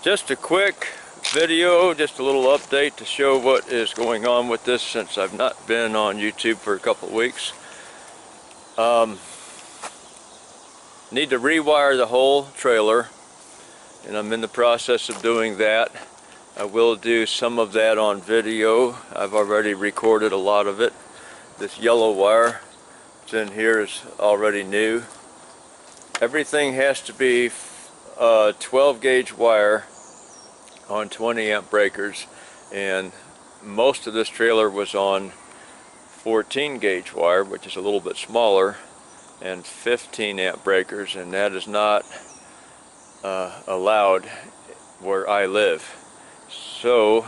Just a quick video, just a little update to show what is going on with this since I've not been on YouTube for a couple of weeks. Need to rewire the whole trailer, and I'm in the process of doing that. I will do some of that on video. I've already recorded a lot of it. This yellow wire that's in here is already new. Everything has to be 12 gauge wire on 20 amp breakers, and most of this trailer was on 14 gauge wire, which is a little bit smaller, and 15 amp breakers, and that is not allowed where I live. So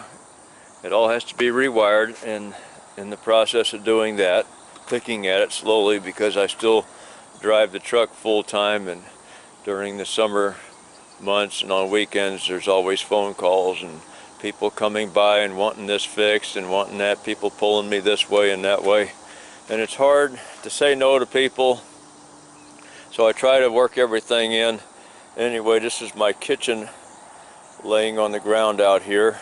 it all has to be rewired, and in the process of doing that, picking at it slowly because I still drive the truck full time, and during the summer months and on weekends there's always phone calls and people coming by and wanting this fixed and wanting that, people pulling me this way and that way, and it's hard to say no to people, so I try to work everything in. Anyway, this is my kitchen laying on the ground out here.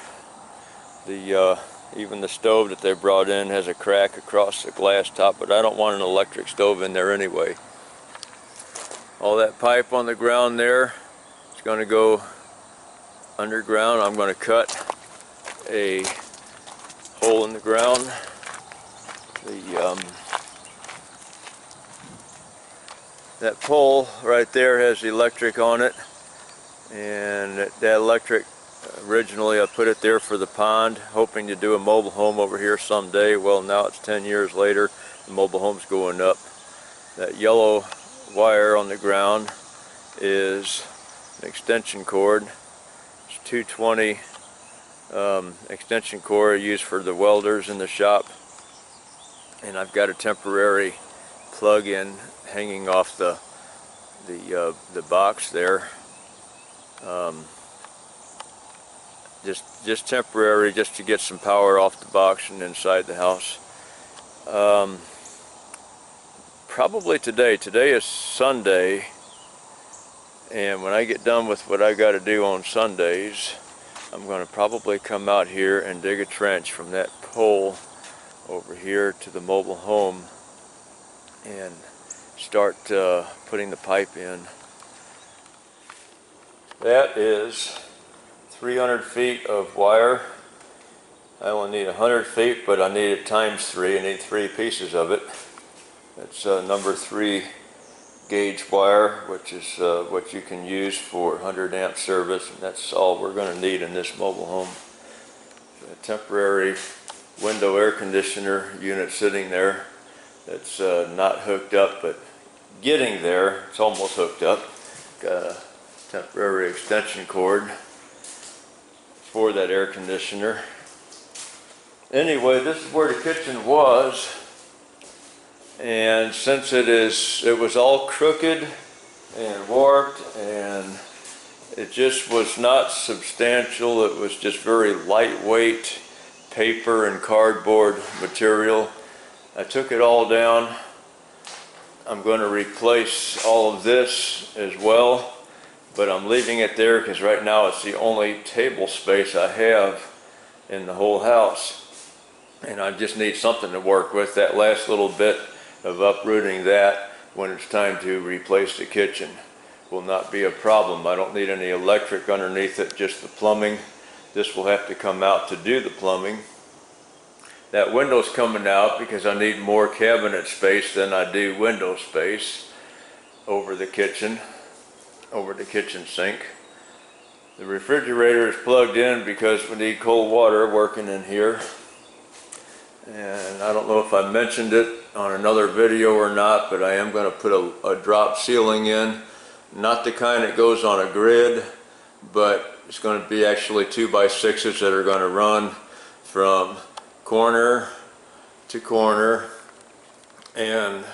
Even the stove that they brought in has a crack across the glass top, but I don't want an electric stove in there anyway. All that pipe on the ground there, it's going to go underground. I'm going to cut a hole in the ground. That pole right there has electric on it, and that electric, originally I put it there for the pond, hoping to do a mobile home over here someday. Well, now it's 10 years later, the mobile home's going up. That yellow wire on the ground is an extension cord. It's 220 extension cord used for the welders in the shop, and I've got a temporary plug-in hanging off the box there. Just temporary, just to get some power off the box and inside the house. Probably today is Sunday, and when I get done with what I got to do on Sundays, I'm going to probably come out here and dig a trench from that pole over here to the mobile home and start putting the pipe in. That is 300 feet of wire. I only need 100 feet, but I need it times 3. I need 3 pieces of it. It's number 3 gauge wire, which is what you can use for 100 amp service, and that's all we're going to need in this mobile home. A temporary window air conditioner unit sitting there that's not hooked up, but getting there. It's almost hooked up. Got a temporary extension cord for that air conditioner. Anyway, this is where the kitchen was, and since it was all crooked and warped, and it just was not substantial. It was just very lightweight paper and cardboard material. I took it all down. I'm going to replace all of this as well, but I'm leaving it there because right now it's the only table space I have in the whole house, and I just need something to work with. That last little bit of uprooting that when it's time to replace the kitchen will not be a problem. I don't need any electric underneath it, just the plumbing. This will have to come out to do the plumbing. That window's coming out because I need more cabinet space than I do window space over the kitchen sink. The refrigerator is plugged in because we need cold water working in here. And I don't know if I mentioned it on another video or not, but I am going to put a drop ceiling in. Not the kind that goes on a grid, but it's going to be actually 2x6s that are going to run from corner to corner. And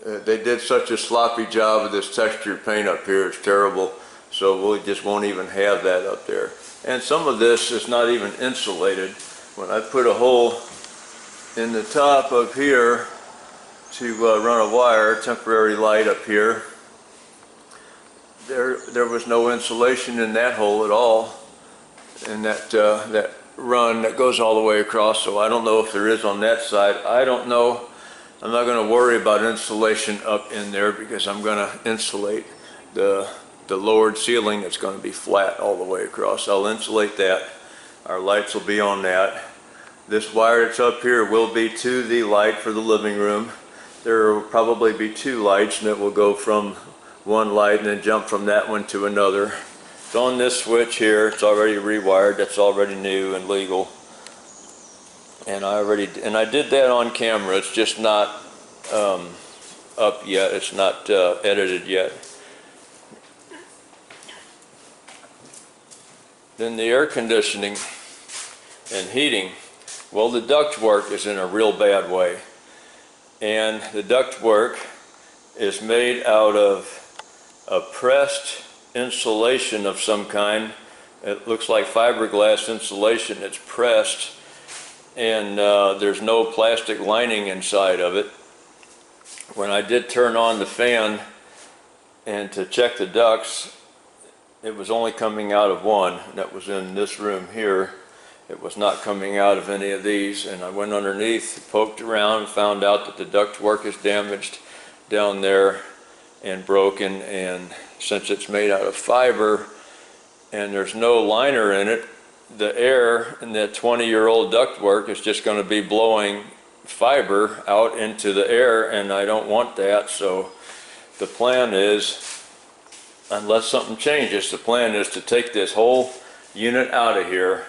they did such a sloppy job of this textured paint up here, it's terrible. So we just won't even have that up there. And some of this is not even insulated. When I put a hole in the top of here to run a wire, temporary light up here, there was no insulation in that hole at all, in that run that goes all the way across, so I don't know if there is on that side. I don't know. I'm not going to worry about insulation up in there because I'm going to insulate the lowered ceiling that's going to be flat all the way across. I'll insulate that. Our lights will be on that. This wire that's up here will be to the light for the living room. There will probably be two lights, and it will go from one light and then jump from that one to another. It's on this switch here. It's already rewired. That's already new and legal. And I did that on camera. It's just not up yet. It's not edited yet. Then the air conditioning and heating. Well, the ductwork is in a real bad way. And the ductwork is made out of a pressed insulation of some kind. It looks like fiberglass insulation. It's pressed, and there's no plastic lining inside of it. When I did turn on the fan and to check the ducts, it was only coming out of one. That was in this room here. It was not coming out of any of these, and I went underneath, poked around, found out that the ductwork is damaged down there and broken, and since it's made out of fiber and there's no liner in it, the air in that 20-year-old ductwork is just going to be blowing fiber out into the air, and I don't want that. So the plan is, unless something changes, the plan is to take this whole unit out of here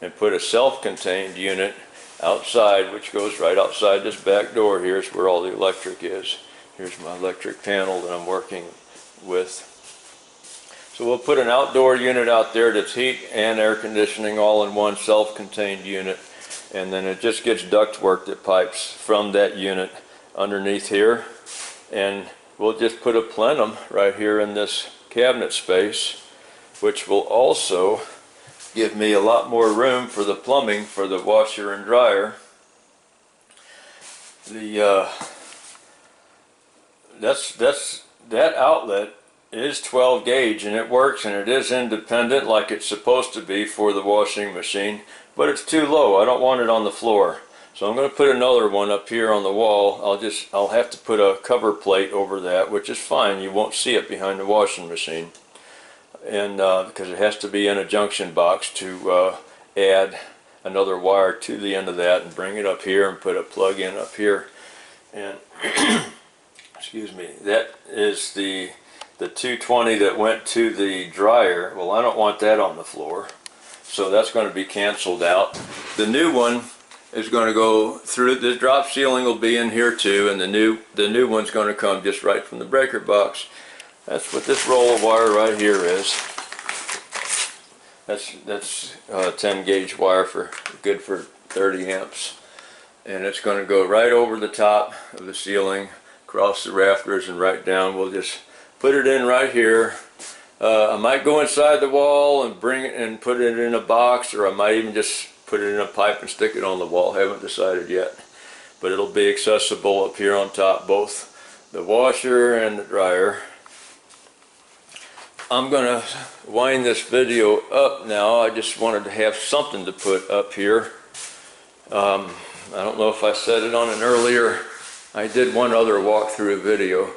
and put a self-contained unit outside, which goes right outside this back door. Here's where all the electric is. Here's my electric panel that I'm working with. So we'll put an outdoor unit out there that's heat and air conditioning all in one self-contained unit, and then it just gets ductwork that pipes from that unit underneath here, and we'll just put a plenum right here in this cabinet space, which will also give me a lot more room for the plumbing for the washer and dryer. That outlet is 12 gauge, and it works, and it is independent like it's supposed to be for the washing machine, but it's too low. I don't want it on the floor, so I'm going to put another one up here on the wall. I'll have to put a cover plate over that, which is fine. You won't see it behind the washing machine, and because it has to be in a junction box to add another wire to the end of that and bring it up here and put a plug in up here. And excuse me, that is the 220 that went to the dryer. Well, I don't want that on the floor, so that's going to be canceled out. The new one is going to go through. The drop ceiling will be in here too, and the new one's going to come just right from the breaker box. That's what this roll of wire right here is. That's 10 gauge wire, good for 30 amps, and it's going to go right over the top of the ceiling, across the rafters, and right down. We'll just put it in right here. I might go inside the wall and bring it and put it in a box, or I might even just put it in a pipe and stick it on the wall. Haven't decided yet, but it'll be accessible up here on top, both the washer and the dryer. I'm gonna wind this video up now. I just wanted to have something to put up here. I don't know if I said it on an earlier, I did one other walkthrough video.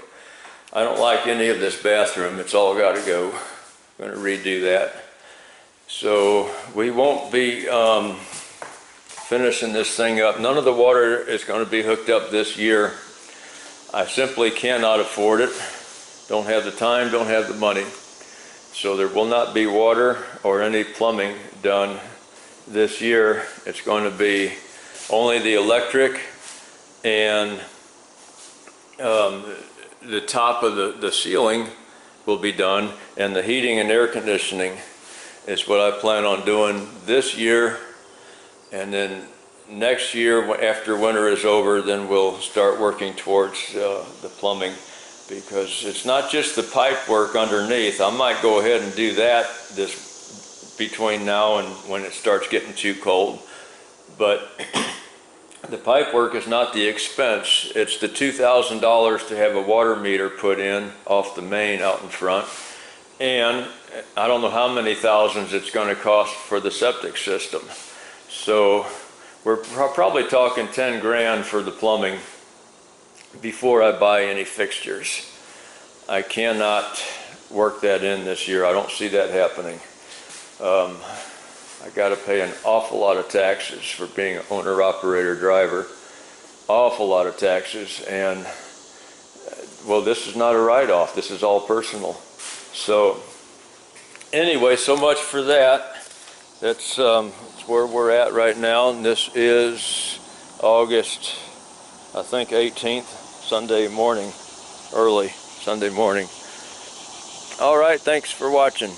I don't like any of this bathroom. It's all got to go. I'm going to redo that. So we won't be finishing this thing up. None of the water is going to be hooked up this year. I simply cannot afford it. Don't have the time, don't have the money. So there will not be water or any plumbing done this year. It's going to be only the electric and the top of the ceiling will be done, and the heating and air conditioning is what I plan on doing this year. And then next year, after winter is over, then we'll start working towards the plumbing, because it's not just the pipe work underneath. I might go ahead and do that between now and when it starts getting too cold, but the pipe work is not the expense. It's the $2,000 to have a water meter put in off the main out in front, And I don't know how many thousands it's going to cost for the septic system. So we're probably talking 10 grand for the plumbing before I buy any fixtures. I cannot work that in this year. I don't see that happening. I got to pay an awful lot of taxes for being an owner, operator, driver. Awful lot of taxes, and well, this is not a write-off. This is all personal. So anyway, so much for that. That's where we're at right now. And this is August, I think 18th, Sunday morning, early Sunday morning. All right, thanks for watching.